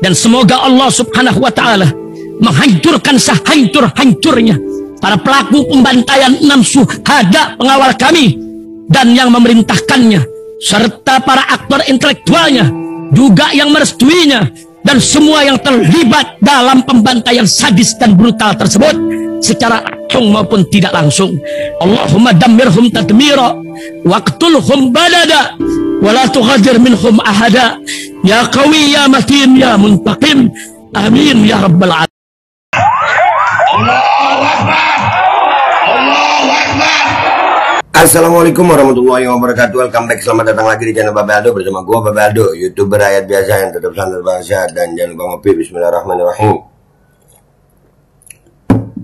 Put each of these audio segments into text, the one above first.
Dan semoga Allah subhanahu wa ta'ala menghancurkan sehancur-hancurnya para pelaku pembantaian 6 syuhada pengawal kami dan yang memerintahkannya, serta para aktor intelektualnya juga yang merestuinya, dan semua yang terlibat dalam pembantaian sadis dan brutal tersebut secara langsung maupun tidak langsung. Allahumma dammirhum tadmira waqtulhum badada wala tughadir minhum ahada ya qawi ya matin ya muntaqim amin ya rabbal alamin. Allahu Akbar. Allahu Akbar. Assalamualaikum warahmatullahi wabarakatuh. Welcome back, selamat datang lagi di channel Babe Aldo bersama gua Babe Aldo, YouTuber rakyat biasa yang tetap santun bangsa. Dan jangan lupa ngopi. Bismillahirrahmanirrahim.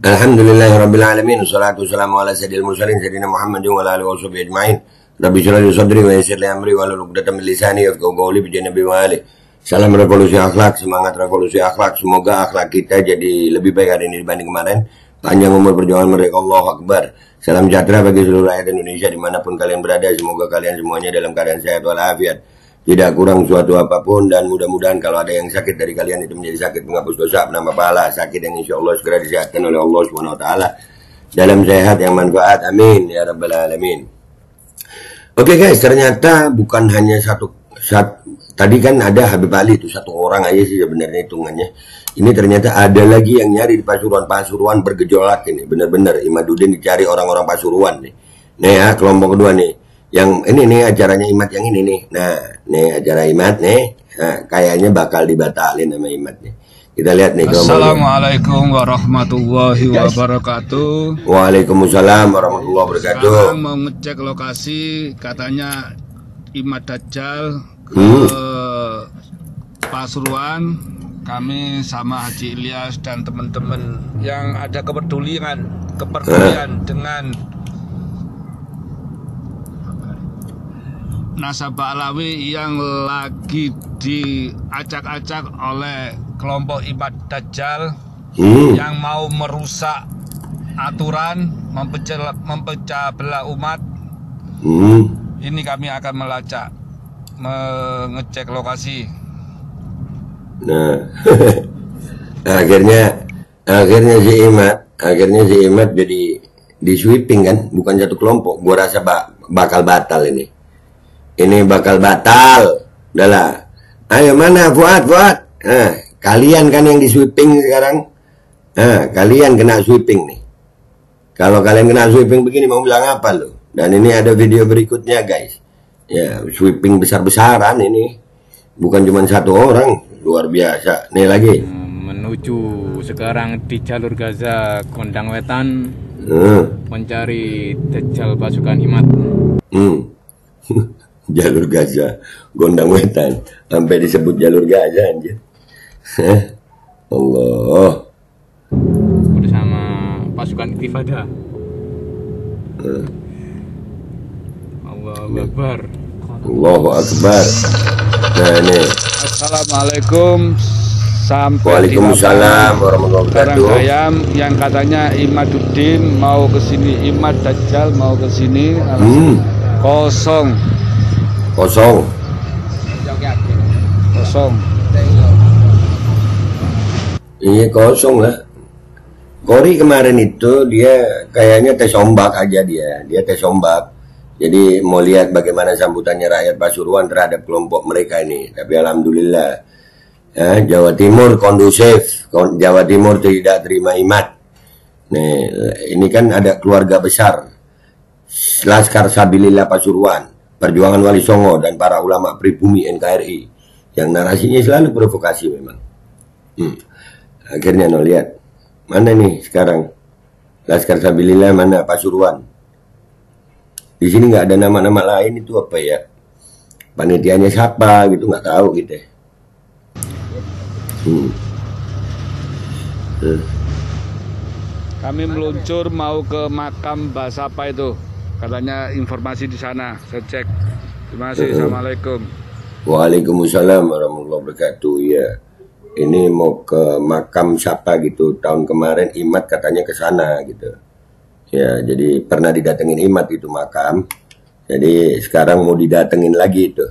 Alhamdulillahirrabbilalamin. Wassalatu wassalamu ala sayyidil mursalin sayyidina Muhammadin wa ala alihi washabihi ajma'in. Rabbi shrah li sadri wa yassir li amri wahlul 'uqdatam min lisani yafqahu qawli bi Nabi wa ali. Salam revolusi akhlak, semangat revolusi akhlak. Semoga akhlak kita jadi lebih baik hari ini dibanding kemarin. Panjang umur perjuangan mereka. Allahu Akbar. Salam sejahtera bagi seluruh rakyat Indonesia dimanapun kalian berada. Semoga kalian semuanya dalam keadaan sehat walafiat, tidak kurang suatu apapun. Dan mudah-mudahan kalau ada yang sakit dari kalian itu menjadi sakit menghapus dosa, penambah pahala, sakit yang insya Allah segera disehatkan oleh Allah SWT dalam sehat yang manfaat. Amin ya rabbal alamin. Oke guys, ternyata bukan hanya satu. Tadi kan ada Habib Ali itu satu orang aja sih sebenarnya hitungannya. Ini ternyata ada lagi yang nyari di Pasuruan bergejolak ini. Bener-bener Imaduddin dicari orang-orang Pasuruan nih. Nih ya, kelompok kedua nih. Yang ini nih acaranya Imad yang ini nih. Nah, nih acara Imad nih. Nah, kayaknya bakal dibatalin sama Imad nih. Kita lihat nih. Assalamualaikum warahmatullahi wabarakatuh. Waalaikumsalam warahmatullahi wabarakatuh. Sekarang mau ngecek lokasi, katanya Imad Dajjal ke Pasuruan. Kami sama Haji Ilyas dan teman-teman yang ada kepedulian dengan nasabah Alawi yang lagi diacak-acak oleh kelompok Imad Dajjal yang mau merusak aturan, mempecah belah umat. Ini kami akan melacak, mengecek lokasi. Nah, akhirnya si Imad jadi di sweeping kan, bukan satu kelompok. Gua rasa bakal batal ini. Ini bakal batal. Udahlah. Ayo mana Fuad? Nah, kalian kan yang di sweeping sekarang. Nah, kalian kena sweeping nih. Kalau kalian kena sweeping begini mau bilang apa lo? Dan ini ada video berikutnya guys. Ya, sweeping besar-besaran ini. Bukan cuma satu orang, luar biasa. Nih lagi. Menuju sekarang di jalur Gaza Gondang Wetan, mencari Dajjal pasukan Imad. Jalur Gaza Gondang Wetan, sampai disebut jalur Gaza anjir. Allah. Bersama pasukan Intifada. Allahu Akbar. Allahu Akbar. Nah ini. Assalamualaikum. Waalaikumsalam warahmatullahi wabarakatuh. Ayam yang katanya Imaduddin mau ke sini, Imad Dajjal mau ke sini, kosong. Iya kosong lah. Kori kemarin itu dia kayaknya tes ombak aja dia tes ombak. Jadi mau lihat bagaimana sambutannya rakyat Pasuruan terhadap kelompok mereka ini. Tapi alhamdulillah Jawa Timur kondusif. Jawa Timur tidak terima Imad. Nih, ini kan ada keluarga besar Laskar Sabilillah Pasuruan, Perjuangan Wali Songo, dan para ulama pribumi NKRI yang narasinya selalu provokasi memang. Akhirnya lihat mana nih sekarang Laskar Sabilillah, mana Pasuruan. Di sini nggak ada nama-nama lain, itu apa ya? Panitianya siapa gitu, nggak tahu gitu. Kami meluncur mau ke makam Mbah Sapa itu. Katanya informasi di sana. Saya cek. Terima kasih. Assalamualaikum. Waalaikumsalam warahmatullahi wabarakatuh. Ya, ini mau ke makam siapa gitu. Tahun kemarin Imad katanya ke sana gitu. Ya, jadi pernah didatengin Imad itu makam. Jadi sekarang mau didatengin lagi itu.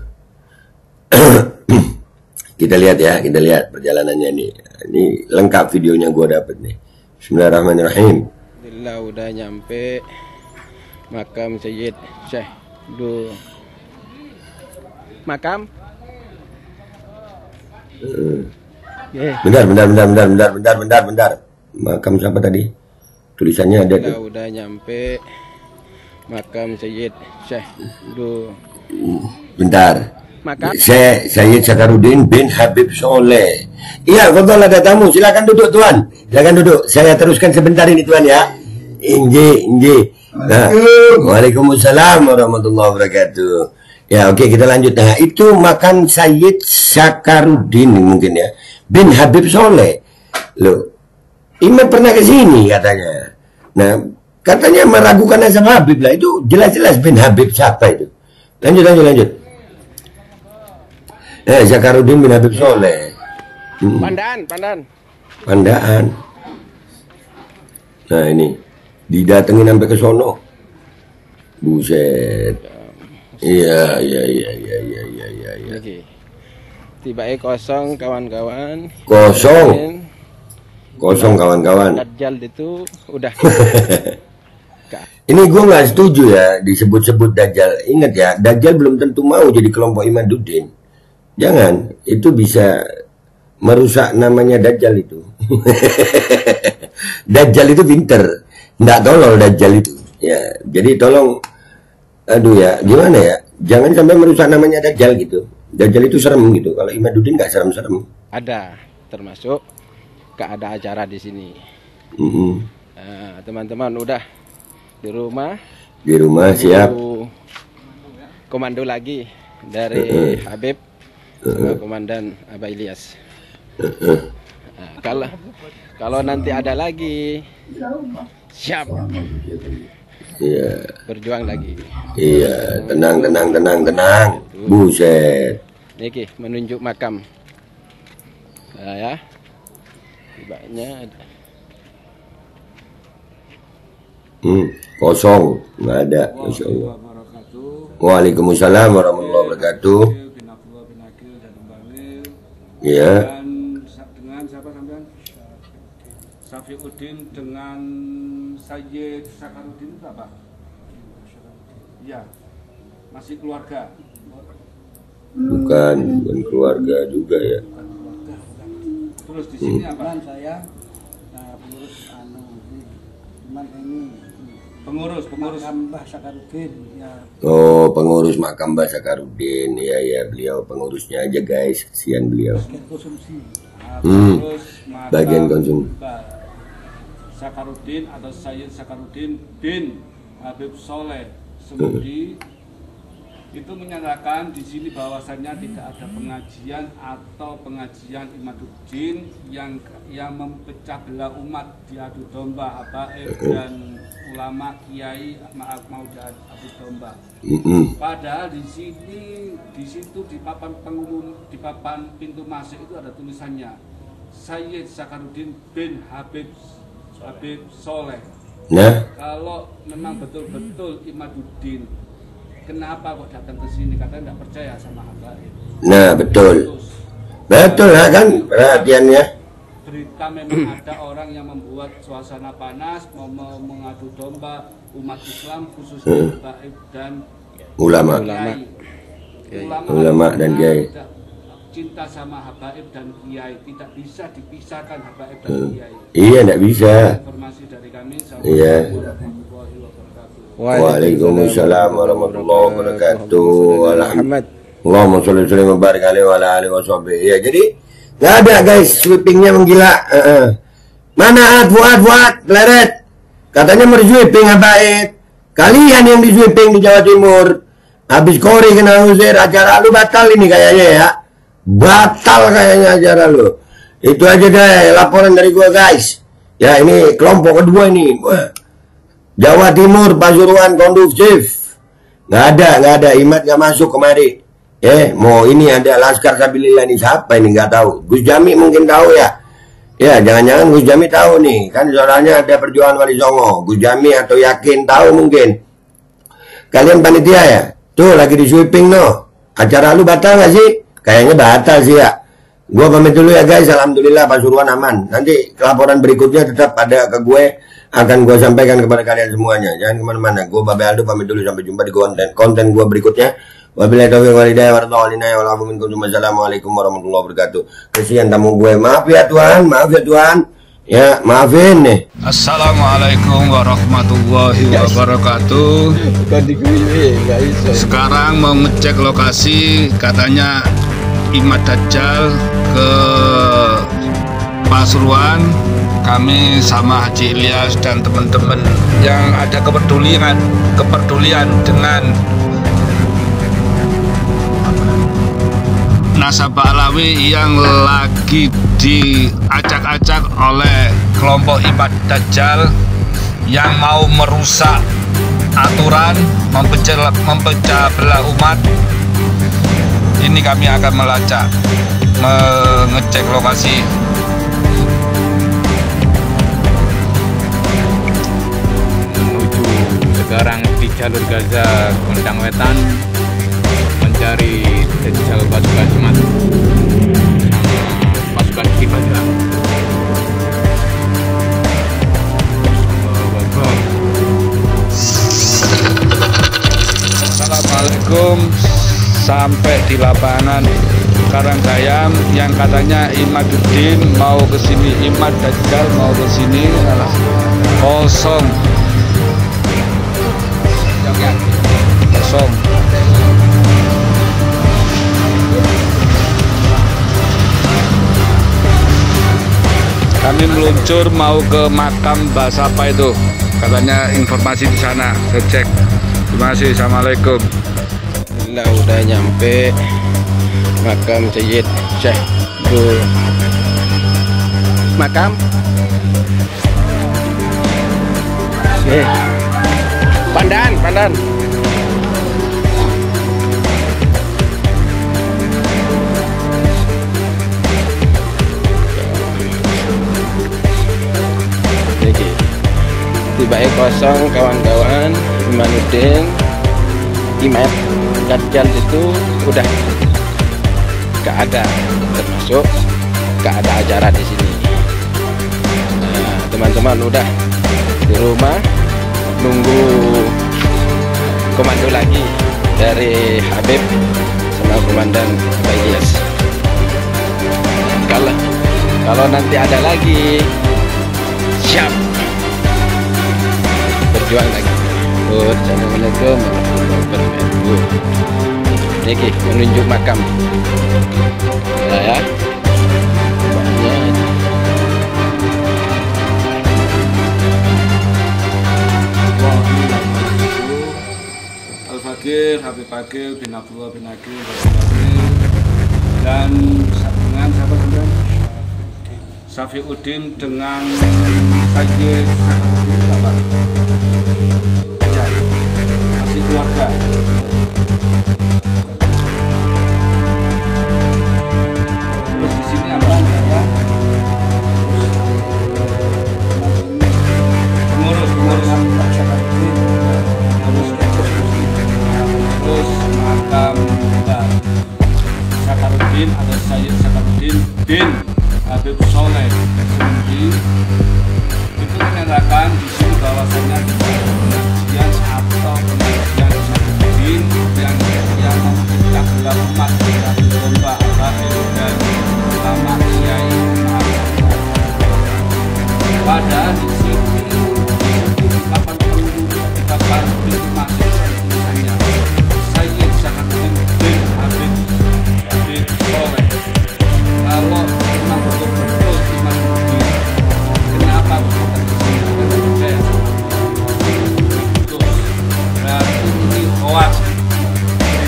Kita lihat ya, kita lihat perjalanannya nih. Ini lengkap videonya gue dapet nih. Bismillahirrahmanirrahim. Alhamdulillah udah nyampe makam Sayyid Syekh Du. Makam? Bentar. Makam siapa tadi? Tulisannya ada tuh. Udah nyampe makam Sayyid Syekh Du. Bentar. Makam? Sayyid Sakaruddin bin Habib Soleh. Iya, betul, ada tamu. Silakan duduk, Tuan. Silakan duduk. Saya teruskan sebentar ini, Tuan ya. Inji. Nah, Waalaikumsalam warahmatullahi wabarakatuh. Ya, oke, kita lanjut. Nah, itu makam Sayyid Sakaruddin mungkin ya. Bin Habib Soleh. Loh, Imam pernah ke sini katanya. Nah, katanya meragukan asal Habib lah. Itu jelas-jelas bin Habib siapa itu? Lanjut. Sakaruddin bin Habib Soleh. Pandaan. Nah ini didatengin sampai ke sono. Buset. Iya. Tiba-tiba kosong kawan-kawan. Kosong kawan-kawan. Dajjal itu udah. Ini gue nggak setuju ya disebut-sebut Dajjal. Ingat ya, Dajjal belum tentu mau jadi kelompok Imaduddin. Jangan, itu bisa merusak namanya Dajjal itu. Dajjal itu pinter, nggak tolol Dajjal itu. Ya, jadi tolong, aduh ya, gimana ya? Jangan sampai merusak namanya Dajjal gitu. Dajjal itu serem gitu. Kalau Imaduddin nggak serem-serem. Ada, termasuk nggak ada acara di sini. Nah, teman-teman udah di rumah. Di rumah siap. Komando lagi dari Habib. Sama Komandan Aba Ilyas. Nah, kalau nanti ada lagi, siap. Iya. Berjuang lagi. Iya, tenang. Buset. Niki menunjuk makam. Nah, ya. Tibanya ada. Kosong, nggak ada. Masya Allah. Waalaikumsalam warahmatullahi wabarakatuh. Ya. Dengan siapa sampean? Safiuddin dengan Sayyid Sakaruddin itu apa? Iya. Masih keluarga. Bukan keluarga juga ya. Terus di sini apa? Saya pengurus pengurus makam Mbah Sakaruddin ya. Oh, pengurus makam Mbah Sakaruddin. Ya, beliau pengurusnya aja guys, kesian beliau. Konsumsi. Terus Bagian konsumsi. Sakaruddin atau Sayyid Sakaruddin bin Habib Soleh Semudi itu menyatakan di sini bahwasannya tidak ada pengajian atau pengajian Imaduddin yang mempecah belah umat, diadu domba habaib dan ulama kiai mau diadu domba. Padahal di situ di papan pengumum, di papan pintu masuk itu ada tulisannya Sayyid Sakaruddin bin Habib Soleh. Nah, kalau memang betul-betul Imaduddin, kenapa kok datang ke sini? Katanya nggak percaya sama habaib. Nah, betul lah kan perhatiannya. Berita memang ada orang yang membuat suasana panas, mau mengadu domba umat Islam khususnya habaib dan Ulama dan kiai. Cinta sama habaib dan kiai, tidak bisa dipisahkan habaib dan kiai. Iya, nggak bisa. Informasi dari kami. Iya. Waalaikumsalam warahmatullahi wabarakatuh. Allahumma sholli wa sallim wa barik alaihi wa ala alihi washabihi. Ya, jadi nggak ada guys, sweepingnya menggila. Mana Fuad Pleret? Katanya mau sweeping habaib. Kalian yang di sweeping di Jawa Timur. Habis Kori kena usir, acara lu batal ini kayaknya ya. Batal kayaknya acara lu. Itu aja deh laporan dari gua guys. Ya, ini kelompok kedua ini. Wah. Jawa Timur, Pasuruan kondusif. Nggak ada. Imat nggak masuk kemari. Mau ini ada Laskar Sabilillah ini siapa ini nggak tahu. Gus Jami mungkin tahu ya. Ya, jangan-jangan Gus Jami tahu nih. Kan soalnya ada perjuangan Wali Songo. Gus Jami atau yakin tahu mungkin. Kalian panitia ya? Tuh lagi di sweeping no. Acara lu batal nggak sih? Kayaknya batal sih ya. Gua pamit dulu ya guys. Alhamdulillah Pasuruan aman. Nanti laporan berikutnya tetap ada ke gue, akan gue sampaikan kepada kalian semuanya. Jangan kemana-mana. Gue Babe Aldo pamit dulu, sampai jumpa di konten gue berikutnya. Wabillahi taufiq wal hidayah Wassalamualaikum warahmatullahi wabarakatuh. Kesian tamu gue. Maaf ya Tuhan, maaf ya Tuhan. Ya, maafin nih. Assalamualaikum warahmatullahi wabarakatuh. Sekarang mau ngecek lokasi, katanya Imad Dajjal ke Pasuruan. Kami sama Haji Ilyas dan teman-teman yang ada kepedulian dengan nasabah Alawi yang lagi diacak-acak oleh kelompok Imad Dajjal yang mau merusak aturan, mempecah belah umat. Ini kami akan melacak, mengecek lokasi. Menuju sekarang di jalur Gaza Kondang Wetan, mencari Dajjal pasukan Imad sama pasukan Ibadah. Assalamualaikum. Sampai di lapangan Karanggayam yang katanya Imaduddin mau ke sini, Imad Dajjal mau ke sini, kosong. Kosong. Kami meluncur mau ke makam Mbah Sapa itu, katanya informasi di sana. Saya cek. Terima kasih. Assalamualaikum. Udah nyampe makam Sayyid Syekh Abdul makam. Pandan. Tiba kosong kawan-kawan. Imaduddin, Imad Dajjal itu udah gak ada, termasuk gak ada acara di sini. Nah, teman-teman udah di rumah nunggu komando lagi dari Habib sama komandan Ilyas. Kalau nanti ada lagi, siap berjuang lagi. Assalamualaikum warahmatullahi wabarakatuh. Ini menunjuk makam ya. Al-Fakir, Habib Fakir bin Abdullah bin Akil dan dengan siapa kemudian Safiuddin dengan Sayyid masih keluarga. Terus di sini apa ya? Pengurus terus makam Sakaruddin, ada Sayyid Sakaruddin bin Habib Soleh Semuji. Itu menyatakan di sini bahwasanya pengajian atau pengajian Sakaruddin yang memecah belah umat, yang lomba akhir dan ulama kiai. Padahal di sini 83 pintu masuk tulisannya Sayyid Sakaruddin bin Habib Soleh. Kalau memang betul-betul Imaduddin, kenapa bukan saya? Berarti ini hoax.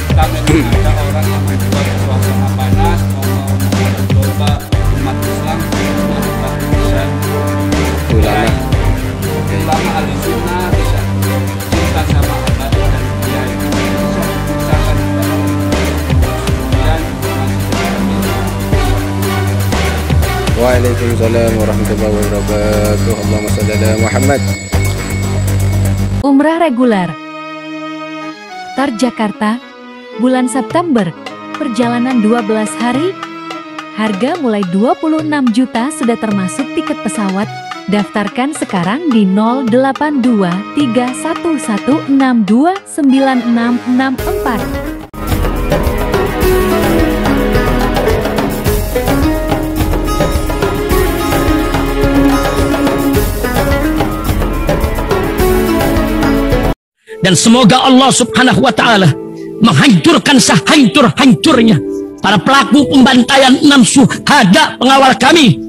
Kita memang ada orang yang membuat suasana panas, mencoba umat Islam melakukan tulisan ulama ahli sunnah bisa cinta sama agama dan kiai, bisa dipisahkan kemudian Waalaikumsalam warahmatullahi wabarakatuh. Allahumma shalli ala Muhammad. Umrah reguler Tar Jakarta bulan September, perjalanan 12 hari, Harga mulai 26 juta sudah termasuk tiket pesawat. Daftarkan sekarang di 082311629664. Dan semoga Allah subhanahu wa ta'ala menghancurkan sehancur-hancurnya para pelaku pembantaian 6 syuhada pengawal kami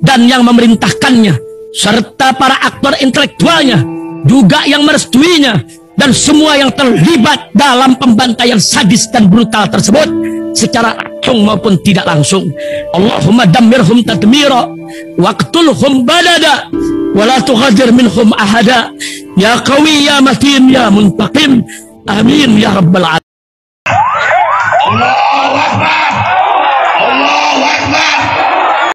dan yang memerintahkannya, serta para aktor intelektualnya, juga yang merestuinya, dan semua yang terlibat dalam pembantaian sadis dan brutal tersebut secara langsung maupun tidak langsung. Allahumma dammirhum tadmira waqtulhum badada wala tughadir minhum ahada ya qawi ya matin ya muntaqim amin ya rabbal alamin. Allahu Akbar.